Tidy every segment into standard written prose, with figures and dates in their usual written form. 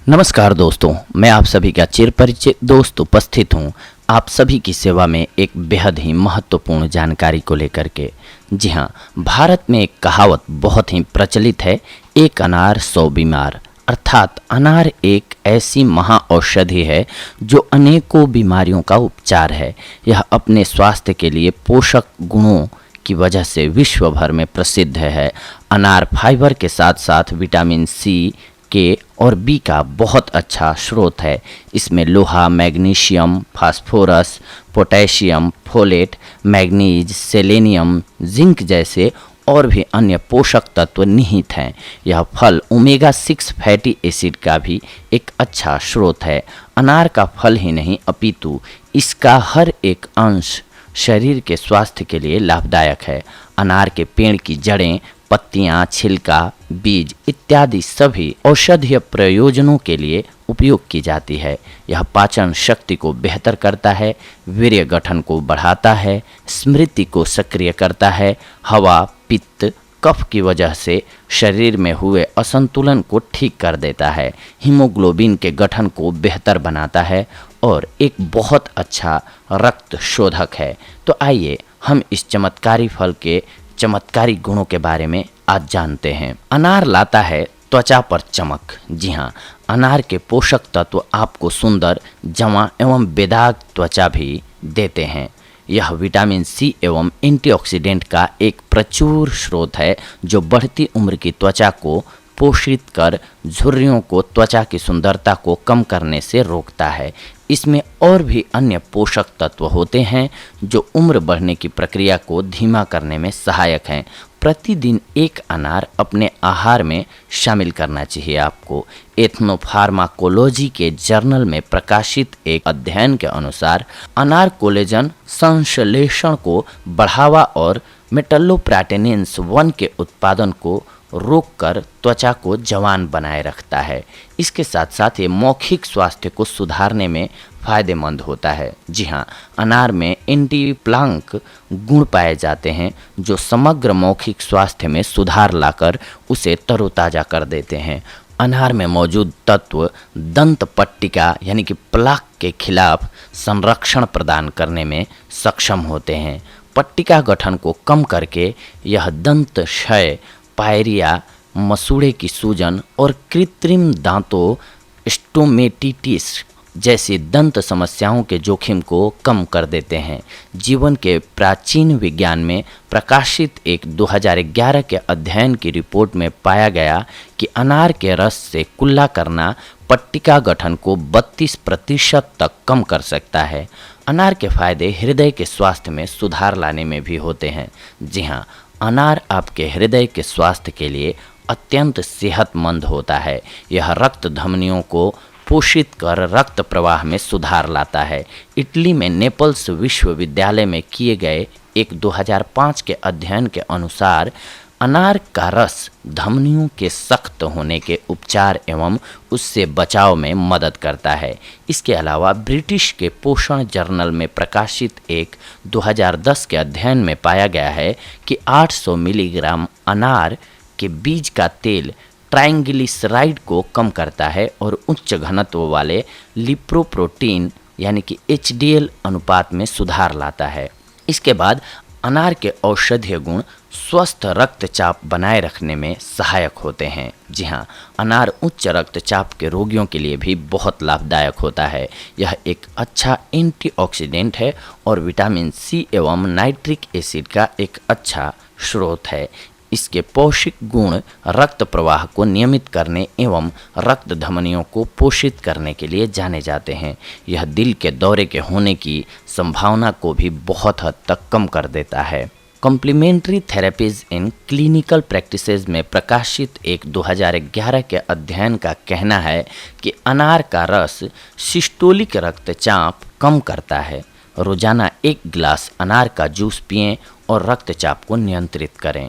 नमस्कार दोस्तों, मैं आप सभी का चिरपरिचित दोस्त उपस्थित हूँ आप सभी की सेवा में एक बेहद ही महत्वपूर्ण जानकारी को लेकर के। जी हाँ, भारत में एक कहावत बहुत ही प्रचलित है, एक अनार 100 बीमार। अर्थात अनार एक ऐसी महाऔषधि है जो अनेकों बीमारियों का उपचार है। यह अपने स्वास्थ्य के लिए पोषक गुणों की वजह से विश्व भर में प्रसिद्ध है। अनार फाइबर के साथ साथ विटामिन सी, के और बी का बहुत अच्छा स्रोत है। इसमें लोहा, magnesium, phosphorus, potassium, folate, manganese, selenium, zinc जैसे और भी अन्य पोषक तत्व निहित हैं। यह फल ओमेगा 6 फैटी एसिड का भी एक अच्छा स्रोत है। अनार का फल ही नहीं अपितु इसका हर एक अंश शरीर के स्वास्थ्य के लिए लाभदायक है। अनार के पेड़ की जड़ें, पत्तियां, छिलका, बीज इत्यादि सभी औषधीय प्रयोजनों के लिए उपयोग की जाती है। यह पाचन शक्ति को बेहतर करता है, वीर्य गठन को बढ़ाता है, स्मृति को सक्रिय करता है, हवा, पित्त, कफ की वजह से शरीर में हुए असंतुलन को ठीक कर देता है, हीमोग्लोबिन के गठन को बेहतर बनाता है और एक बहुत अच्छा रक्त शोधक है। तो आइए हम इस चमत्कारी फल के चमत्कारी गुणों के बारे में आज जानते हैं। अनार लाता है त्वचा पर चमक। जी हाँ, अनार के पोषक तत्व आपको सुंदर, जवां एवं बेदाग त्वचा भी देते हैं। यह विटामिन सी एवं एंटीऑक्सीडेंट का एक प्रचुर स्रोत है जो बढ़ती उम्र की त्वचा को पोषित कर झुर्रियों को, त्वचा की सुंदरता को कम करने से रोकता है। इसमें और भी अन्य पोषक तत्व होते हैं जो उम्र बढ़ने की प्रक्रिया को धीमा करने में सहायक हैं। प्रतिदिन एक अनार अपने आहार में शामिल करना चाहिए आपको। एथनोफार्माकोलॉजी के जर्नल में प्रकाशित एक अध्ययन के अनुसार अनार कोलेजन संश्लेषण को बढ़ावा और मेटल्लोप्रोटीन्स 1 के उत्पादन को रोककर त्वचा को जवान बनाए रखता है। इसके साथ साथ ये मौखिक स्वास्थ्य को सुधारने में फायदेमंद होता है। जी हाँ, अनार में एंटी प्लांक गुण पाए जाते हैं जो समग्र मौखिक स्वास्थ्य में सुधार लाकर उसे तरोताजा कर देते हैं। अनार में मौजूद तत्व दंत पट्टिका यानी कि प्लाक के खिलाफ संरक्षण प्रदान करने में सक्षम होते हैं। पट्टिका गठन को कम करके यह दंत क्षय, पायरिया, मसूड़े की सूजन और कृत्रिम दांतों स्टोमेटिटिस जैसी दंत समस्याओं के जोखिम को कम कर देते हैं। जीवन के प्राचीन विज्ञान में प्रकाशित एक 2011 के अध्ययन की रिपोर्ट में पाया गया कि अनार के रस से कुल्ला करना पट्टिका गठन को 32% तक कम कर सकता है। अनार के फायदे हृदय के स्वास्थ्य में सुधार लाने में भी होते हैं। जी हाँ, अनार आपके हृदय के स्वास्थ्य के लिए अत्यंत सेहतमंद होता है। यह रक्त धमनियों को पोषित कर रक्त प्रवाह में सुधार लाता है। इटली में नेपल्स विश्वविद्यालय में किए गए एक 2005 के अध्ययन के अनुसार अनार का रस धमनियों के सख्त होने के उपचार एवं उससे बचाव में मदद करता है। इसके अलावा ब्रिटिश के पोषण जर्नल में प्रकाशित एक 2010 के अध्ययन में पाया गया है कि 800 मिलीग्राम अनार के बीज का तेल ट्राइग्लिसराइड को कम करता है और उच्च घनत्व वाले लिपोप्रोटीन यानी कि HDL अनुपात में सुधार लाता है। इसके बाद अनार के औषधीय गुण स्वस्थ रक्तचाप बनाए रखने में सहायक होते हैं। जी हाँ, अनार उच्च रक्तचाप के रोगियों के लिए भी बहुत लाभदायक होता है। यह एक अच्छा एंटीऑक्सीडेंट है और विटामिन सी एवं नाइट्रिक एसिड का एक अच्छा स्रोत है। इसके पौष्टिक गुण रक्त प्रवाह को नियमित करने एवं रक्त धमनियों को पोषित करने के लिए जाने जाते हैं। यह दिल के दौरे के होने की संभावना को भी बहुत हद तक कम कर देता है। Complimentary therapies in clinical practices में प्रकाशित एक 2011 के अध्ययन का कहना है कि अनार का रस सिस्टोलिक रक्तचाप कम करता है। रोजाना 1 गिलास अनार का जूस पिएं और रक्तचाप को नियंत्रित करें।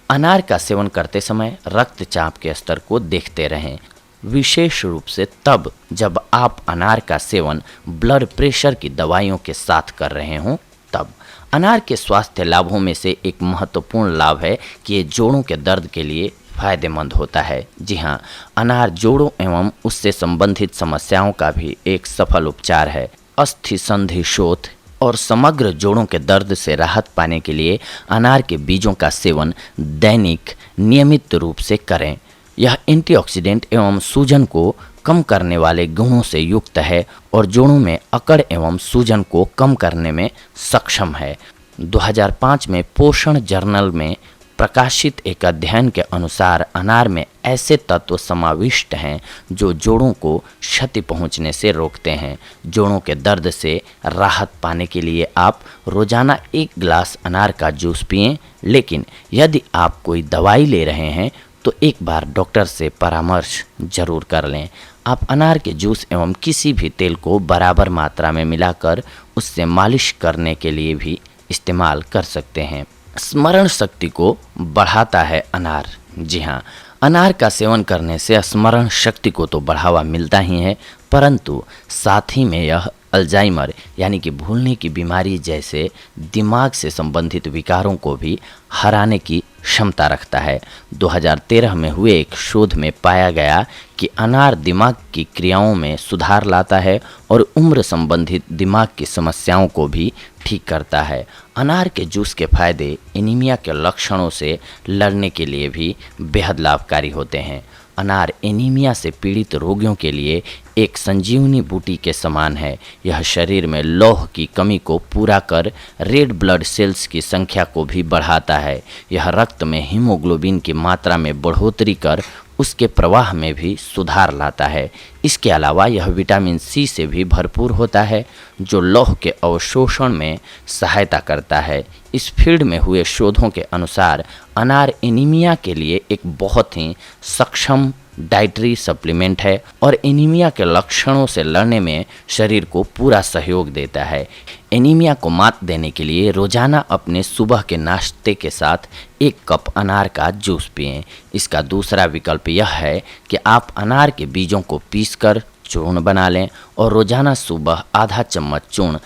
अनार का सेवन करते समय रक्तचाप के स्तर को देखते रहें, विशेष रूप से तब जब आप अनार का सेवन ब्लड प्रेशर की दवाइयों के साथ कर रहे हों। तब अनार के स्वास्थ्य लाभों में से एक महत्वपूर्ण लाभ है कि ये जोड़ों के दर्द के लिए फायदेमंद होता है। जी हाँ, अनार जोड़ों एवं उससे संबंधित समस्याओं का भी एक सफल उपचार है। अस्थि संधि शोथ और समग्र जोड़ों के दर्द से राहत पाने के लिए अनार के बीजों का सेवन दैनिक नियमित रूप से करें। यह एंटीऑक्सीडेंट एवं सूजन को कम करने वाले गुणों से युक्त है और जोड़ों में अकड़ एवं सूजन को कम करने में सक्षम है। 2005 में पोषण जर्नल में प्रकाशित एक अध्ययन के अनुसार अनार में ऐसे तत्व समाविष्ट हैं जो जोड़ों को क्षति पहुंचने से रोकते हैं। जोड़ों के दर्द से राहत पाने के लिए आप रोजाना 1 गिलास अनार का जूस पिएं, लेकिन यदि आप कोई दवाई ले रहे हैं तो एक बार डॉक्टर से परामर्श जरूर कर लें। आप अनार के जूस एवं किसी भी तेल को बराबर मात्रा में मिलाकर उससे मालिश करने के लिए भी इस्तेमाल कर सकते हैं। स्मरण शक्ति को बढ़ाता है अनार। जी हाँ, अनार का सेवन करने से स्मरण शक्ति को तो बढ़ावा मिलता ही है, परंतु साथ ही में यह अल्जाइमर यानी कि भूलने की बीमारी जैसे दिमाग से संबंधित विकारों को भी हराने की क्षमता रखता है। 2013 में हुए एक शोध में पाया गया कि अनार दिमाग की क्रियाओं में सुधार लाता है और उम्र संबंधित दिमाग की समस्याओं को भी ठीक करता है। अनार के जूस के फायदे एनीमिया के लक्षणों से लड़ने के लिए भी बेहद लाभकारी होते हैं। अनार एनीमिया से पीड़ित रोगियों के लिए एक संजीवनी बूटी के समान है। यह शरीर में लौह की कमी को पूरा कर रेड ब्लड सेल्स की संख्या को भी बढ़ाता है। यह रक्त में हीमोग्लोबिन की मात्रा में बढ़ोतरी कर उसके प्रवाह में भी सुधार लाता है। इसके अलावा यह विटामिन सी से भी भरपूर होता है जो लौह के अवशोषण में सहायता करता है। इस फील्ड में हुए शोधों के अनुसार अनार एनीमिया के लिए एक बहुत ही सक्षम डाइटरी सप्लीमेंट है और एनीमिया के लक्षणों से लड़ने में शरीर को पूरा सहयोग देता है। एनीमिया को मात देने के लिए रोजाना अपने सुबह के नाश्ते के साथ 1 कप अनार का जूस पिएं। इसका दूसरा विकल्प यह है कि आप अनार के बीजों को पीसकर चूर्ण बना लें और रोजाना सुबह आधा चम्मच चूर्ण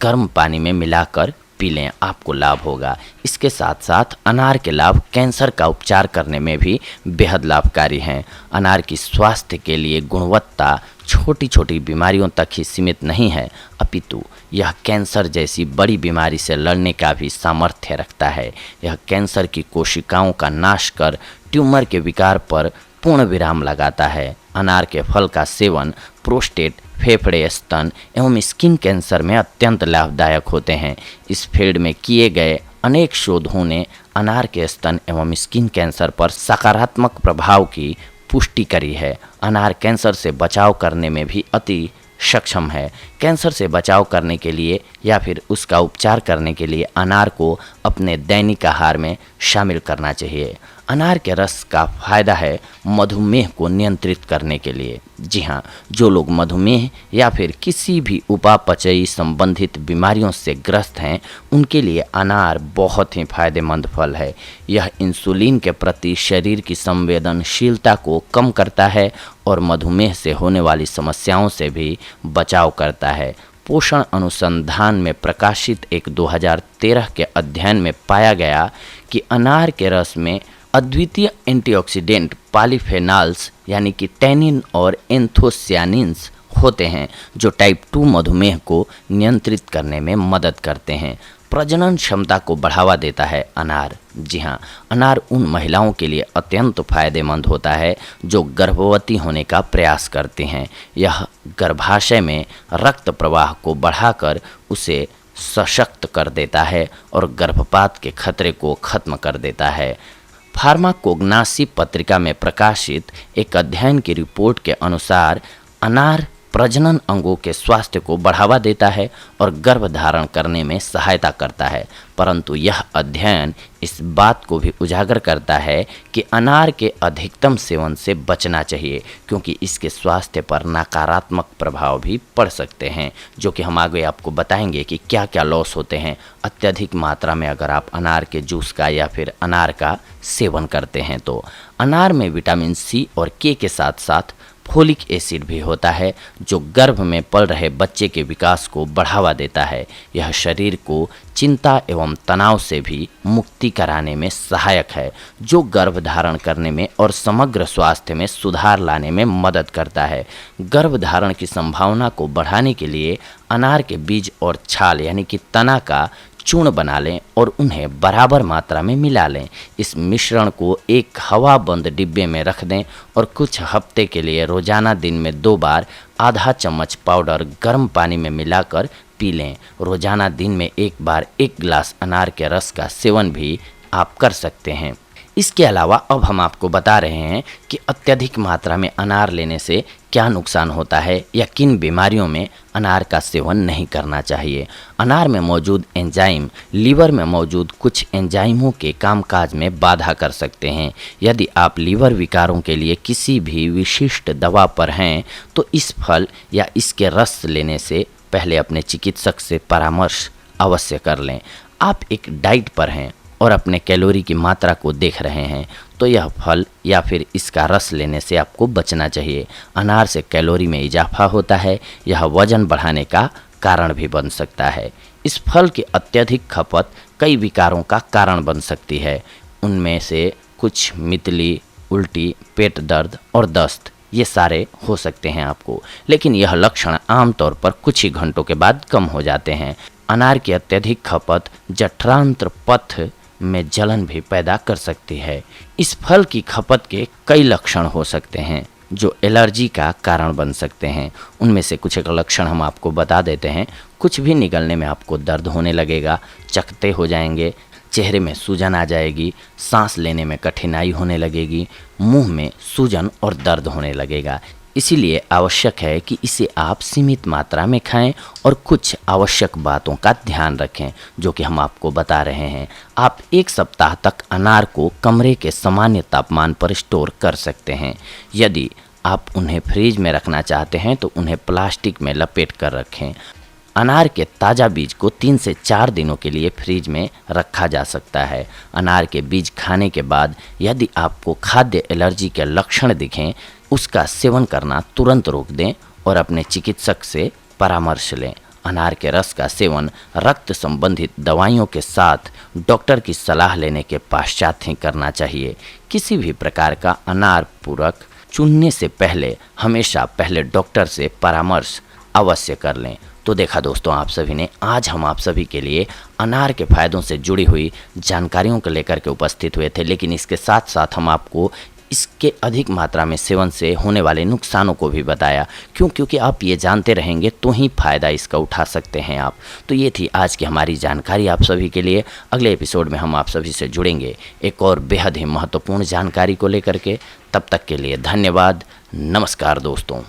गर्म पानी में मिलाकर पी लें, आपको लाभ होगा। इसके साथ साथ अनार के लाभ कैंसर का उपचार करने में भी बेहद लाभकारी हैं। अनार की स्वास्थ्य के लिए गुणवत्ता छोटी छोटी बीमारियों तक ही सीमित नहीं है, अपितु यह कैंसर जैसी बड़ी बीमारी से लड़ने का भी सामर्थ्य रखता है। यह कैंसर की कोशिकाओं का नाश कर ट्यूमर के विकार पर पूर्ण विराम लगाता है। अनार के फल का सेवन प्रोस्टेट, फेफड़े, स्तन एवं स्किन कैंसर में अत्यंत लाभदायक होते हैं। इस फील्ड में किए गए अनेक शोधों ने अनार के स्तन एवं स्किन कैंसर पर सकारात्मक प्रभाव की पुष्टि करी है। अनार कैंसर से बचाव करने में भी अति सक्षम है। कैंसर से बचाव करने के लिए या फिर उसका उपचार करने के लिए अनार को अपने दैनिक आहार में शामिल करना चाहिए। अनार के रस का फायदा है मधुमेह को नियंत्रित करने के लिए। जी हाँ, जो लोग मधुमेह या फिर किसी भी उपापचयी संबंधित बीमारियों से ग्रस्त हैं उनके लिए अनार बहुत ही फायदेमंद फल है। यह इंसुलिन के प्रति शरीर की संवेदनशीलता को कम करता है और मधुमेह से होने वाली समस्याओं से भी बचाव करता है। पोषण अनुसंधान में प्रकाशित एक 2013 के अध्ययन में पाया गया कि अनार के रस में अद्वितीय एंटीऑक्सीडेंट पॉलीफेनॉल्स यानी कि टैनिन और एंथोसियानिन्स होते हैं जो टाइप 2 मधुमेह को नियंत्रित करने में मदद करते हैं। प्रजनन क्षमता को बढ़ावा देता है अनार। जी हाँ, अनार उन महिलाओं के लिए अत्यंत फायदेमंद होता है जो गर्भवती होने का प्रयास करती हैं। यह गर्भाशय में रक्त प्रवाह को बढ़ाकर उसे सशक्त कर देता है और गर्भपात के खतरे को खत्म कर देता है। फार्माकोग्नासी पत्रिका में प्रकाशित एक अध्ययन की रिपोर्ट के अनुसार अनार प्रजनन अंगों के स्वास्थ्य को बढ़ावा देता है और गर्भधारण करने में सहायता करता है, परंतु यह अध्ययन इस बात को भी उजागर करता है कि अनार के अधिकतम सेवन से बचना चाहिए क्योंकि इसके स्वास्थ्य पर नकारात्मक प्रभाव भी पड़ सकते हैं, जो कि हम आगे आपको बताएंगे कि क्या क्या लॉस होते हैं अत्यधिक मात्रा में अगर आप अनार के जूस का या फिर अनार का सेवन करते हैं। तो अनार में विटामिन सी और के साथ साथ फोलिक एसिड भी होता है जो गर्भ में पल रहे बच्चे के विकास को बढ़ावा देता है। यह शरीर को चिंता एवं तनाव से भी मुक्ति कराने में सहायक है, जो गर्भ धारण करने में और समग्र स्वास्थ्य में सुधार लाने में मदद करता है। गर्भ धारण की संभावना को बढ़ाने के लिए अनार के बीज और छाल यानी कि तना का चूर्ण बना लें और उन्हें बराबर मात्रा में मिला लें। इस मिश्रण को एक हवाबंद डिब्बे में रख दें और कुछ हफ्ते के लिए रोजाना दिन में 2 बार आधा चम्मच पाउडर गर्म पानी में मिलाकर पी लें। रोजाना दिन में 1 बार 1 गिलास अनार के रस का सेवन भी आप कर सकते हैं। इसके अलावा अब हम आपको बता रहे हैं कि अत्यधिक मात्रा में अनार लेने से क्या नुकसान होता है या किन बीमारियों में अनार का सेवन नहीं करना चाहिए। अनार में मौजूद एंजाइम लीवर में मौजूद कुछ एंजाइमों के कामकाज में बाधा कर सकते हैं। यदि आप लीवर विकारों के लिए किसी भी विशिष्ट दवा पर हैं तो इस फल या इसके रस लेने से पहले अपने चिकित्सक से परामर्श अवश्य कर लें। आप एक डाइट पर हैं और अपने कैलोरी की मात्रा को देख रहे हैं तो यह फल या फिर इसका रस लेने से आपको बचना चाहिए। अनार से कैलोरी में इजाफा होता है, यह वजन बढ़ाने का कारण भी बन सकता है। इस फल की अत्यधिक खपत कई विकारों का कारण बन सकती है। उनमें से कुछ मितली, उल्टी, पेट दर्द और दस्त ये सारे हो सकते हैं आपको, लेकिन यह लक्षण आमतौर पर कुछ ही घंटों के बाद कम हो जाते हैं। अनार की अत्यधिक खपत जठरांत्र पथ में जलन भी पैदा कर सकती है। इस फल की खपत के कई लक्षण हो सकते हैं जो एलर्जी का कारण बन सकते हैं। उनमें से कुछ एक लक्षण हम आपको बता देते हैं। कुछ भी निगलने में आपको दर्द होने लगेगा, चकत्ते हो जाएंगे, चेहरे में सूजन आ जाएगी, सांस लेने में कठिनाई होने लगेगी, मुंह में सूजन और दर्द होने लगेगा। इसीलिए आवश्यक है कि इसे आप सीमित मात्रा में खाएं और कुछ आवश्यक बातों का ध्यान रखें जो कि हम आपको बता रहे हैं। आप 1 सप्ताह तक अनार को कमरे के सामान्य तापमान पर स्टोर कर सकते हैं। यदि आप उन्हें फ्रिज में रखना चाहते हैं तो उन्हें प्लास्टिक में लपेट कर रखें। अनार के ताज़ा बीज को 3 से 4 दिनों के लिए फ्रिज में रखा जा सकता है। अनार के बीज खाने के बाद यदि आपको खाद्य एलर्जी के लक्षण दिखें, उसका सेवन करना तुरंत रोक दें और अपने चिकित्सक से परामर्श लें। अनार के रस का सेवन रक्त संबंधित दवाइयों के साथ डॉक्टर की सलाह लेने के पश्चात ही करना चाहिए। किसी भी प्रकार का अनार पूरक चुनने से पहले हमेशा पहले डॉक्टर से परामर्श अवश्य कर लें। तो देखा दोस्तों, आप सभी ने आज हम आप सभी के लिए अनार के फ़ायदों से जुड़ी हुई जानकारियों को लेकर के उपस्थित हुए थे, लेकिन इसके साथ साथ हम आपको इसके अधिक मात्रा में सेवन से होने वाले नुकसानों को भी बताया। क्योंकि आप ये जानते रहेंगे तो ही फ़ायदा इसका उठा सकते हैं आप। तो ये थी आज की हमारी जानकारी आप सभी के लिए। अगले एपिसोड में हम आप सभी से जुड़ेंगे एक और बेहद ही महत्वपूर्ण जानकारी को लेकर के। तब तक के लिए धन्यवाद। नमस्कार दोस्तों।